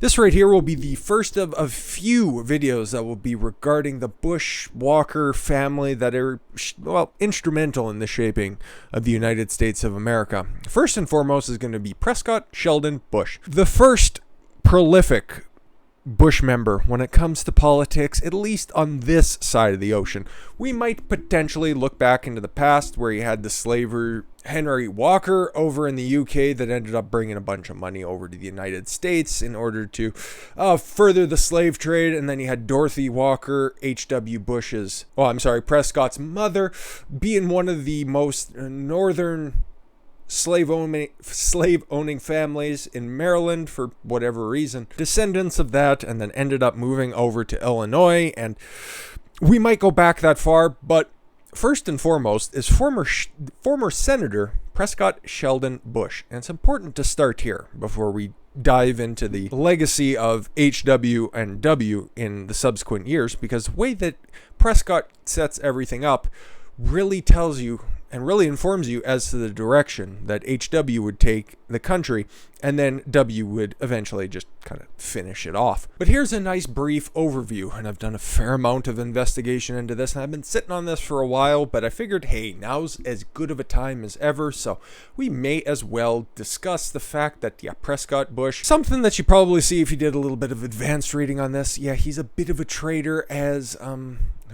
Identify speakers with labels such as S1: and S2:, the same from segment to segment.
S1: This right here will be the first of a few videos that will be regarding the Bush-Walker family that are, well, instrumental in the shaping of the United States of America. First and foremost is going to be Prescott Sheldon Bush, the first prolific Bush member when it comes to politics, at least on this side of the ocean. We might potentially look back into the past where you had the slaver Henry Walker over in the UK that ended up bringing a bunch of money over to the United States in order to further the slave trade. And then you had Dorothy Walker, Prescott's mother, being one of the most northern slave owning families in Maryland for whatever reason, descendants of that, and then ended up moving over to Illinois. And we might go back that far, but first and foremost is former Senator Prescott Sheldon Bush. And it's important to start here before we dive into the legacy of HW and W in the subsequent years, because the way that Prescott sets everything up really tells you and really informs you as to the direction that HW would take the country, and then W would eventually just kind of finish it off. But here's a nice brief overview, and I've done a fair amount of investigation into this, and I've been sitting on this for a while, but I figured, hey, now's as good of a time as ever, so we may as well discuss the fact that, Prescott Bush, something that you probably see if you did a little bit of advanced reading on this, he's a bit of a traitor, as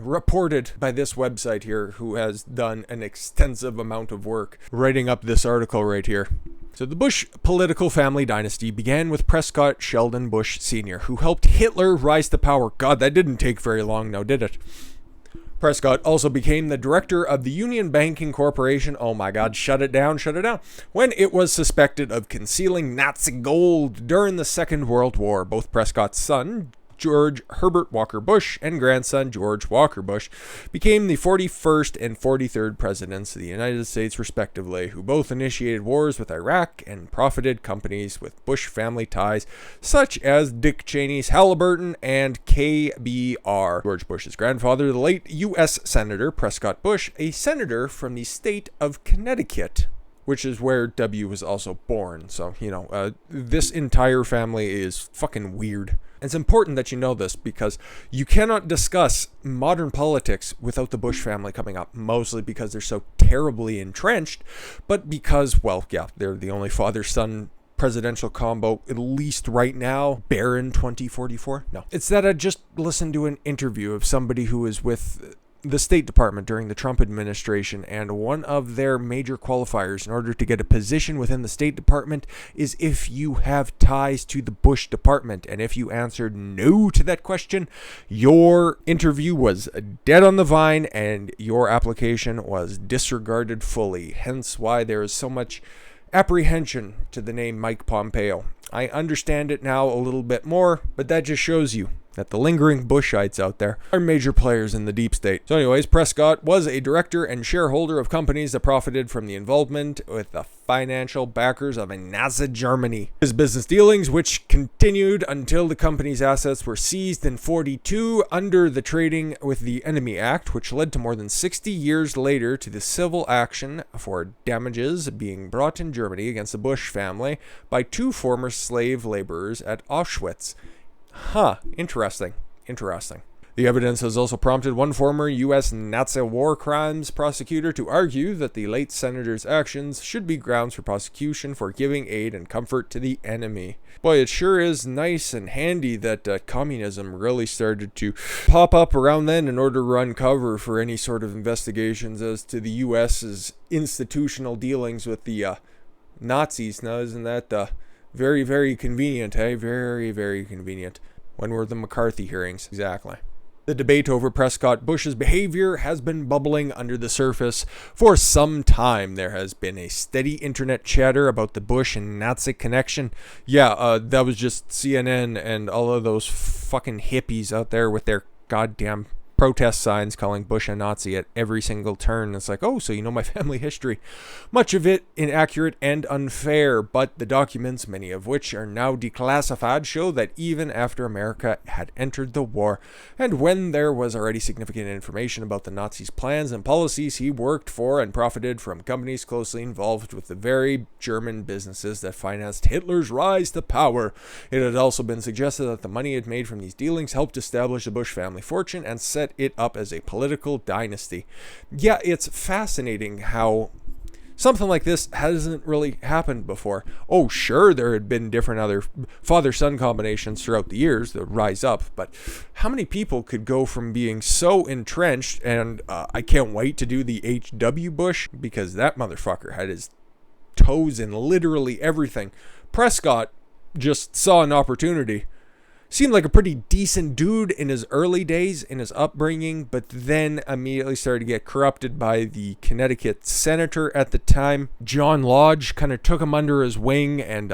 S1: reported by this website here, who has done an extensive amount of work writing up this article right here. So the Bush political family dynasty began with Prescott Sheldon Bush Sr., who helped Hitler rise to power. God, that didn't take very long now, did it? Prescott also became the director of the Union Banking Corporation. Oh my God, shut it down, when it was suspected of concealing Nazi gold during the Second World War. Both Prescott's son, George Herbert Walker Bush, and grandson George Walker Bush became the 41st and 43rd presidents of the United States, respectively, who both initiated wars with Iraq and profited companies with Bush family ties, such as Dick Cheney's Halliburton and KBR. George Bush's grandfather, the late U.S. Senator Prescott Bush, a senator from the state of Connecticut, which is where W was also born. So, this entire family is fucking weird. It's important that you know this because you cannot discuss modern politics without the Bush family coming up, mostly because they're so terribly entrenched, but because, they're the only father-son presidential combo, at least right now, barren 2044. No. It's that I just listened to an interview of somebody who was with the State Department during the Trump administration, and one of their major qualifiers in order to get a position within the State Department is if you have ties to the Bush department. And if you answered no to that question, your interview was dead on the vine and your application was disregarded fully. Hence why there is so much apprehension to the name Mike Pompeo. I understand it now a little bit more, but that just shows you that the lingering Bushites out there are major players in the deep state. So anyways, Prescott was a director and shareholder of companies that profited from the involvement with the financial backers of Nazi Germany. His business dealings, which continued until the company's assets were seized in 1942 under the Trading with the Enemy Act, which led to more than 60 years later to the civil action for damages being brought in Germany against the Bush family by two former slave laborers at Auschwitz. Interesting. The evidence has also prompted one former U.S. Nazi war crimes prosecutor to argue that the late senator's actions should be grounds for prosecution for giving aid and comfort to the enemy. Boy, it sure is nice and handy that communism really started to pop up around then in order to run cover for any sort of investigations as to the U.S.'s institutional dealings with the Nazis. Now, isn't that very, very convenient, eh? Very, very convenient. When were the McCarthy hearings? Exactly. The debate over Prescott Bush's behavior has been bubbling under the surface for some time. There has been a steady internet chatter about the Bush and Nazi connection. That was just CNN and all of those fucking hippies out there with their goddamn protest signs calling Bush a Nazi at every single turn. It's like, oh, so you know my family history. Much of it inaccurate and unfair, but the documents, many of which are now declassified, show that even after America had entered the war, and when there was already significant information about the Nazis' plans and policies, he worked for and profited from companies closely involved with the very German businesses that financed Hitler's rise to power. It had also been suggested that the money it made from these dealings helped establish the Bush family fortune and set it up as a political dynasty. Yeah, it's fascinating how something like this hasn't really happened before. Oh, sure, there had been different other father-son combinations throughout the years that rise up, but how many people could go from being so entrenched, and I can't wait to do the H.W. Bush, because that motherfucker had his toes in literally everything. Prescott just saw an opportunity. Seemed like a pretty decent dude in his early days, in his upbringing, but then immediately started to get corrupted by the Connecticut senator at the time. John Lodge kind of took him under his wing and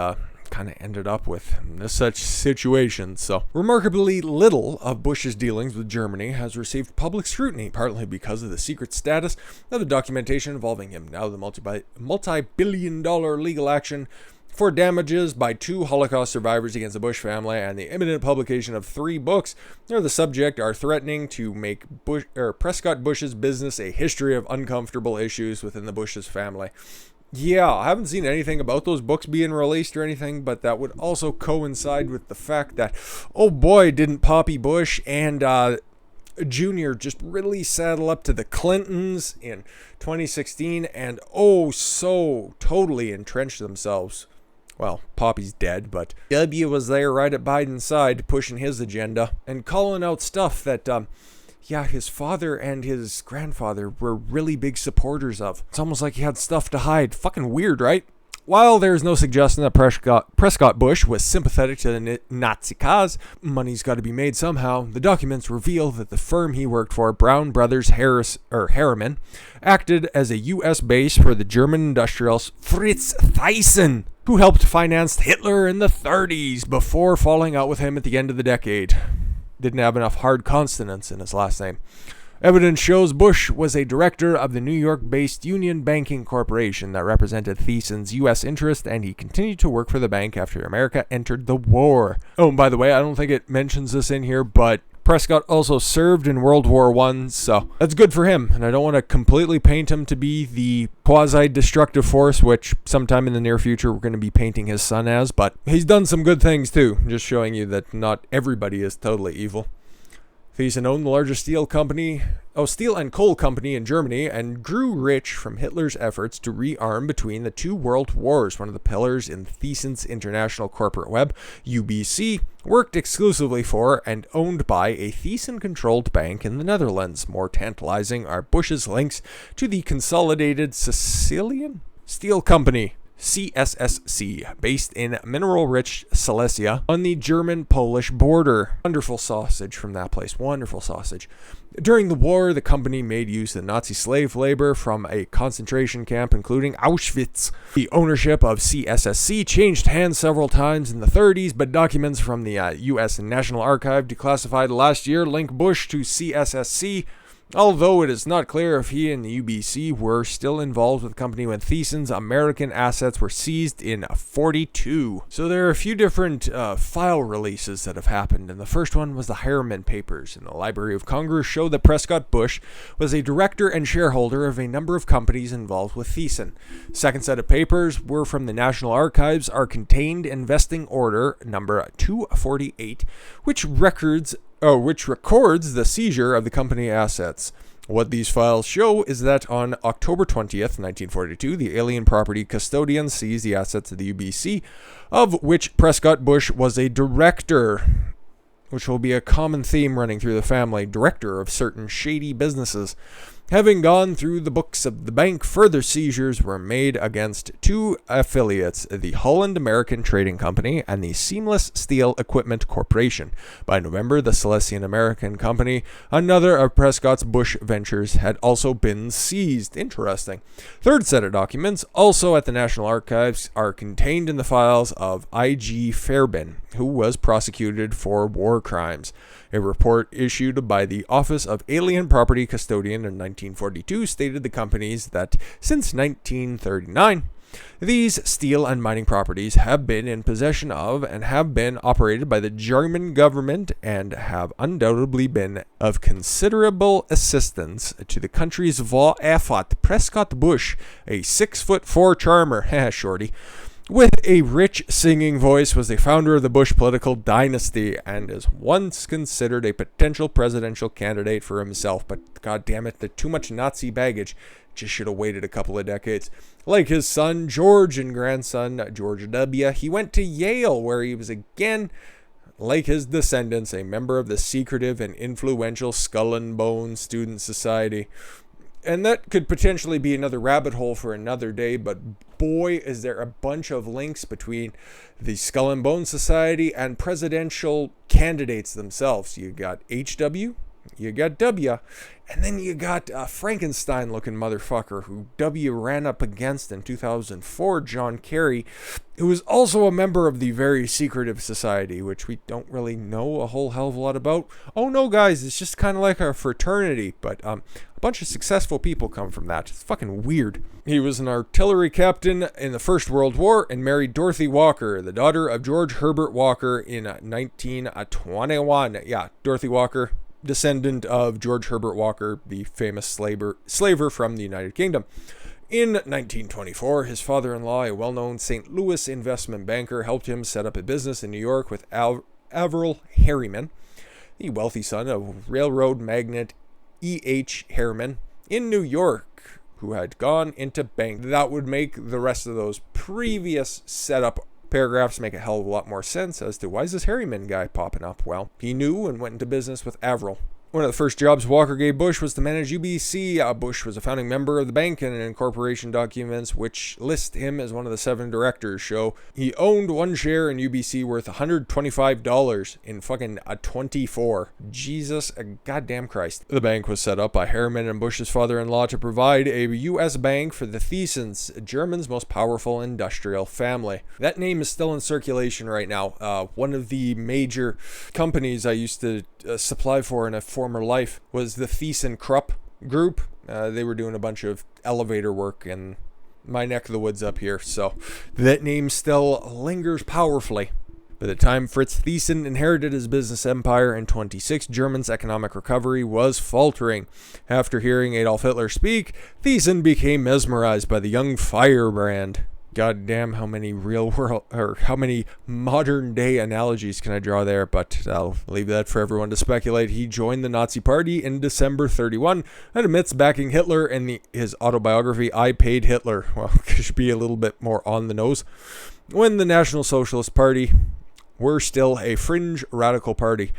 S1: kind of ended up with such situations. So remarkably little of Bush's dealings with Germany has received public scrutiny, partly because of the secret status of the documentation involving him. Now the multi-billion-dollar legal action for damages by 2 Holocaust survivors against the Bush family and the imminent publication of 3 books near the subject are threatening to make Prescott Bush's business a history of uncomfortable issues within the Bush's family. Yeah, I haven't seen anything about those books being released or anything, but that would also coincide with the fact that, oh boy, didn't Poppy Bush and Jr. just really saddle up to the Clintons in 2016 and oh so totally entrenched themselves. Well, Poppy's dead, but W was there right at Biden's side pushing his agenda and calling out stuff that, his father and his grandfather were really big supporters of. It's almost like he had stuff to hide. Fucking weird, right? While there's no suggestion that Prescott Bush was sympathetic to the Nazi cause, money's got to be made somehow. The documents reveal that the firm he worked for, Brown Brothers Harriman, acted as a U.S. base for the German industrialist Fritz Thyssen, who helped finance Hitler in the 30s before falling out with him at the end of the decade. Didn't have enough hard consonants in his last name. Evidence shows Bush was a director of the New York-based Union Banking Corporation that represented Thyssen's U.S. interest, and he continued to work for the bank after America entered the war. Oh, and by the way, I don't think it mentions this in here, but Prescott also served in World War I, so that's good for him. And I don't want to completely paint him to be the quasi-destructive force, which sometime in the near future we're going to be painting his son as, but he's done some good things too, just showing you that not everybody is totally evil. Thyssen owned the largest steel and coal company in Germany and grew rich from Hitler's efforts to rearm between the 2 world wars. One of the pillars in Thyssen's international corporate web, UBC, worked exclusively for and owned by a Thyssen-controlled bank in the Netherlands. More tantalizing are Bush's links to the Consolidated Sicilian Steel Company, CSSC, based in mineral-rich Silesia on the German-Polish border. Wonderful sausage from that place. Wonderful sausage. During the war, the company made use of Nazi slave labor from a concentration camp, including Auschwitz. The ownership of CSSC changed hands several times in the 30s, but documents from the U.S. National Archive declassified last year link Bush to CSSC, although it is not clear if he and the UBC were still involved with the company when Thyssen's American assets were seized in 1942. So there are a few different file releases that have happened, and the first one was the Harriman Papers in the Library of Congress showed that Prescott Bush was a director and shareholder of a number of companies involved with Thyssen. Second set of papers were from the National Archives, are contained in Vesting Order number 248, which records the seizure of the company assets. What these files show is that on October 20th, 1942, the alien property custodians seized the assets of the UBC, of which Prescott Bush was a director, which will be a common theme running through the family, director of certain shady businesses. Having gone through the books of the bank, further seizures were made against two affiliates, the Holland American Trading Company and the Seamless Steel Equipment Corporation. By November, the Silesian American Company, another of Prescott's Bush ventures, had also been seized. Interesting. Third set of documents, also at the National Archives, are contained in the files of I.G. Fairbairn, who was prosecuted for war crimes. A report issued by the Office of Alien Property Custodian in 1942 stated the companies that since 1939, these steel and mining properties have been in possession of and have been operated by the German government and have undoubtedly been of considerable assistance to the country's war effort. Prescott Bush, a 6'4" charmer, shorty, with a rich singing voice, was the founder of the Bush political dynasty and is once considered a potential presidential candidate for himself. But god damn it, the too much Nazi baggage. Just should have waited a couple of decades. Like his son George and grandson George W., he went to Yale, where he was again, like his descendants, a member of the secretive and influential Skull and Bones Student Society. And that could potentially be another rabbit hole for another day, but boy, is there a bunch of links between the Skull and Bones Society and presidential candidates themselves. You got HW, you got W, and then you got a Frankenstein-looking motherfucker who W ran up against in 2004, John Kerry, who was also a member of the very secretive society, which we don't really know a whole hell of a lot about. Oh no, guys, it's just kind of like our fraternity, but a bunch of successful people come from that. It's fucking weird. He was an artillery captain in the First World War and married Dorothy Walker, the daughter of George Herbert Walker, in 1921. Yeah, Dorothy Walker, descendant of George Herbert Walker, the famous slaver from the United Kingdom. In 1924, his father-in-law, a well-known St. Louis investment banker, helped him set up a business in New York with Averell Harriman, the wealthy son of railroad magnate E.H. Harriman in New York, who had gone into bank. That would make the rest of those previous setup paragraphs make a hell of a lot more sense as to why is this Harriman guy popping up? Well, he knew and went into business with Averell. One of the first jobs Walker gave Bush was to manage UBC. Bush was a founding member of the bank, and incorporation documents which list him as one of the 7 directors show he owned one share in UBC worth $125 in fucking 24. Jesus, a goddamn Christ. The bank was set up by Harriman and Bush's father-in-law to provide a U.S. bank for the Thesens, Germany's most powerful industrial family. That name is still in circulation right now. One of the major companies I used to supply for in a former life was the Thyssen Krupp group. They were doing a bunch of elevator work in my neck of the woods up here, so that name still lingers powerfully. By the time Fritz Thyssen inherited his business empire in 26, Germany's economic recovery was faltering. After hearing Adolf Hitler speak, Thyssen became mesmerized by the young firebrand. God damn, how many real world, or how many modern day analogies can I draw there, but I'll leave that for everyone to speculate. He joined the Nazi Party in December 31 and admits backing Hitler in his autobiography, I Paid Hitler. Well, it should be a little bit more on the nose. When the National Socialist Party were still a fringe radical party.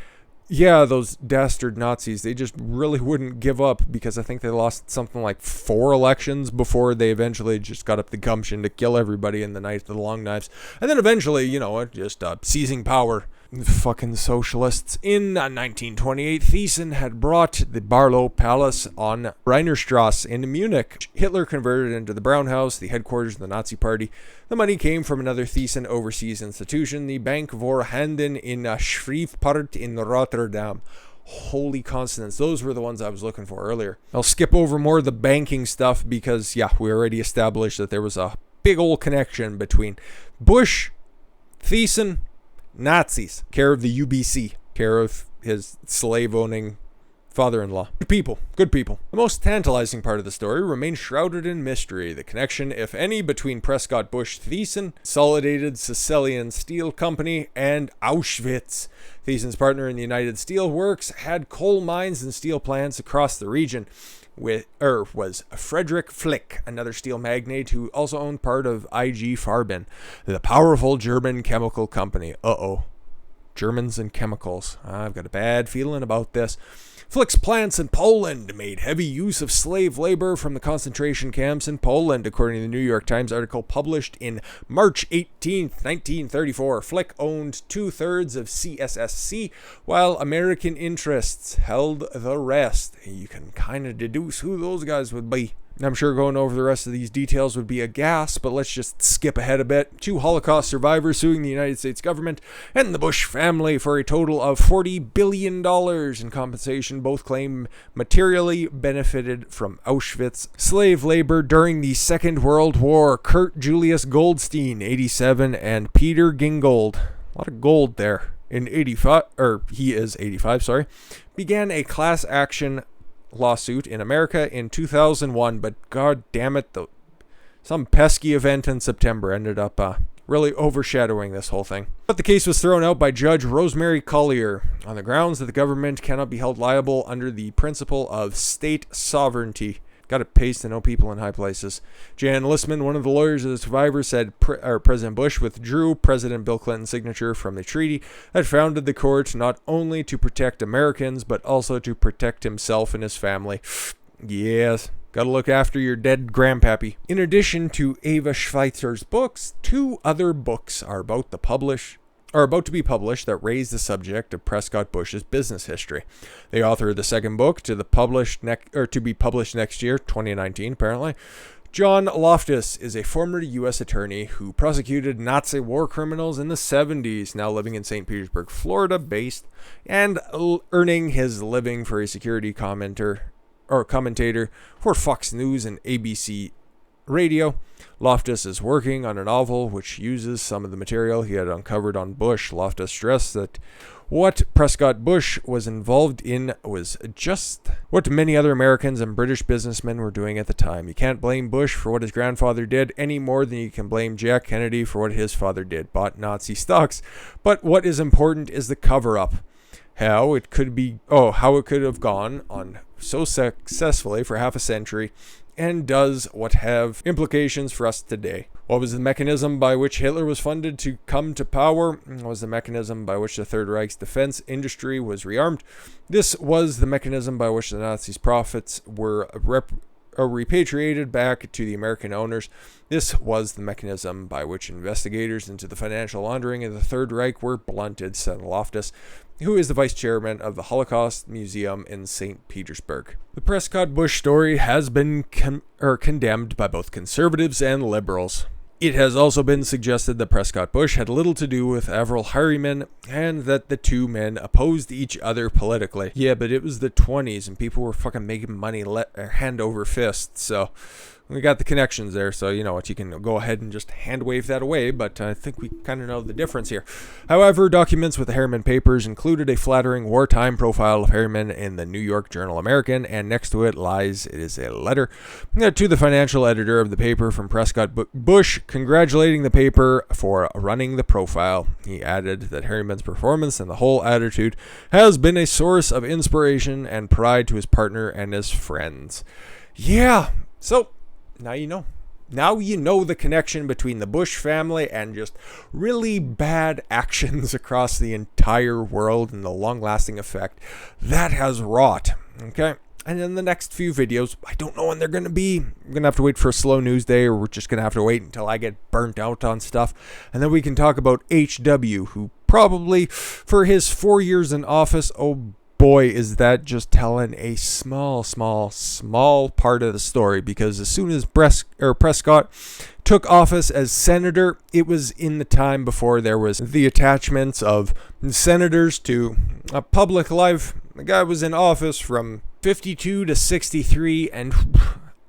S1: Yeah, those dastard Nazis, they just really wouldn't give up because I think they lost something like 4 elections before they eventually just got up the gumption to kill everybody in the night of the long knives. And then eventually, just seizing power. Fucking socialists. In 1928, Thyssen had brought the Barlow Palace on Reinerstrasse in Munich. Hitler converted it into the Brown House, the headquarters of the Nazi Party. The money came from another Thyssen overseas institution, the Bank Voorhanden in Schriefpart in Rotterdam. Holy consonants. Those were the ones I was looking for earlier. I'll skip over more of the banking stuff because, we already established that there was a big old connection between Bush, Thyssen, Nazis, care of the UBC, care of his slave-owning father-in-law. Good people. The most tantalizing part of the story remains shrouded in mystery. The connection, if any, between Prescott Bush Thyssen, Consolidated Sicilian Steel Company, and Auschwitz. Thyssen's partner in the United Steel Works had coal mines and steel plants across the region. Was Frederick Flick, another steel magnate who also owned part of IG Farben, the powerful German chemical company. Germans and chemicals. I've got a bad feeling about this. Flick's plants in Poland made heavy use of slave labor from the concentration camps in Poland, according to the New York Times article published in March 18, 1934. Flick owned 2/3 of CSSC, while American interests held the rest. You can kind of deduce who those guys would be. I'm sure going over the rest of these details would be a gas, but let's just skip ahead a bit. 2 Holocaust survivors suing the United States government and the Bush family for a total of $40 billion in compensation. Both claim materially benefited from Auschwitz slave labor during the Second World War. Kurt Julius Goldstein, 87, and Peter Gingold, a lot of gold there, in 85, or he is 85, sorry, began a class action lawsuit in America in 2001, but god damn it, some pesky event in September ended up really overshadowing this whole thing. But the case was thrown out by Judge Rosemary Collier on the grounds that the government cannot be held liable under the principle of state sovereignty. Got it paced to know people in high places. Jan Listman, one of the lawyers of the survivors, said President Bush withdrew President Bill Clinton's signature from the treaty that founded the court not only to protect Americans, but also to protect himself and his family. Yes, gotta look after your dead grandpappy. In addition to Eva Schweitzer's books, 2 other books are about to be published that raise the subject of Prescott Bush's business history. They authored the second book to be published next year, 2019 apparently. John Loftus is a former U.S. attorney who prosecuted Nazi war criminals in the 70s, now living in St. Petersburg, Florida, based, and earning his living for a security commentator for Fox News and ABC Radio. Loftus is working on a novel which uses some of the material he had uncovered on Bush. Loftus stressed that what Prescott Bush was involved in was just what many other Americans and British businessmen were doing at the time. You can't blame Bush for what his grandfather did any more than you can blame Jack Kennedy for what his father did, bought Nazi stocks. But what is important is the cover-up. How it could have gone on so successfully for half a century and does what have implications for us today. What was the mechanism by which Hitler was funded to come to power? What was the mechanism by which the Third Reich's defense industry was rearmed? This was the mechanism by which the Nazis' profits were repatriated back to the American owners. This was the mechanism by which investigators into the financial laundering of the Third Reich were blunted, said Loftus, who is the vice chairman of the Holocaust Museum in St. Petersburg. The Prescott Bush story has been condemned by both conservatives and liberals. It has also been suggested that Prescott Bush had little to do with Averell Harriman and that the two men opposed each other politically. Yeah, but it was the 20s and people were fucking making money hand over fist, so we got the connections there, so you know what, you can go ahead and just hand wave that away, but I think we kind of know the difference here. However, documents with the Harriman papers included a flattering wartime profile of Harriman in the New York Journal-American, and next to it is a letter to the financial editor of the paper from Prescott Bush, congratulating the paper for running the profile. He added that Harriman's performance and the whole attitude has been a source of inspiration and pride to his partner and his friends. Yeah, so now you know. Now you know the connection between the Bush family and just really bad actions across the entire world and the long-lasting effect that has wrought. Okay? And in the next few videos, I don't know when they're going to be. I'm going to have to wait for a slow news day, or we're just going to have to wait until I get burnt out on stuff. And then we can talk about H.W., who probably, for his 4 years in office, oh boy, is that just telling a small part of the story, because as soon as Prescott took office as senator, it was in the time before there was the attachments of senators to public life. The guy was in office from 52 to 63, and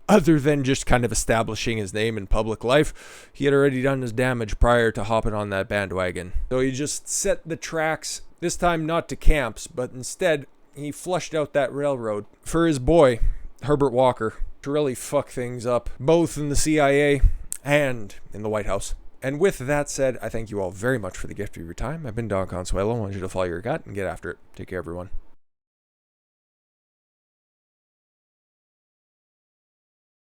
S1: other than just kind of establishing his name in public life, he had already done his damage prior to hopping on that bandwagon. So he just set the tracks. This time not to camps, but instead he flushed out that railroad for his boy, Herbert Walker, to really fuck things up, both in the CIA and in the White House. And with that said, I thank you all very much for the gift of your time. I've been Don Consuelo. I want you to follow your gut and get after it. Take care, everyone.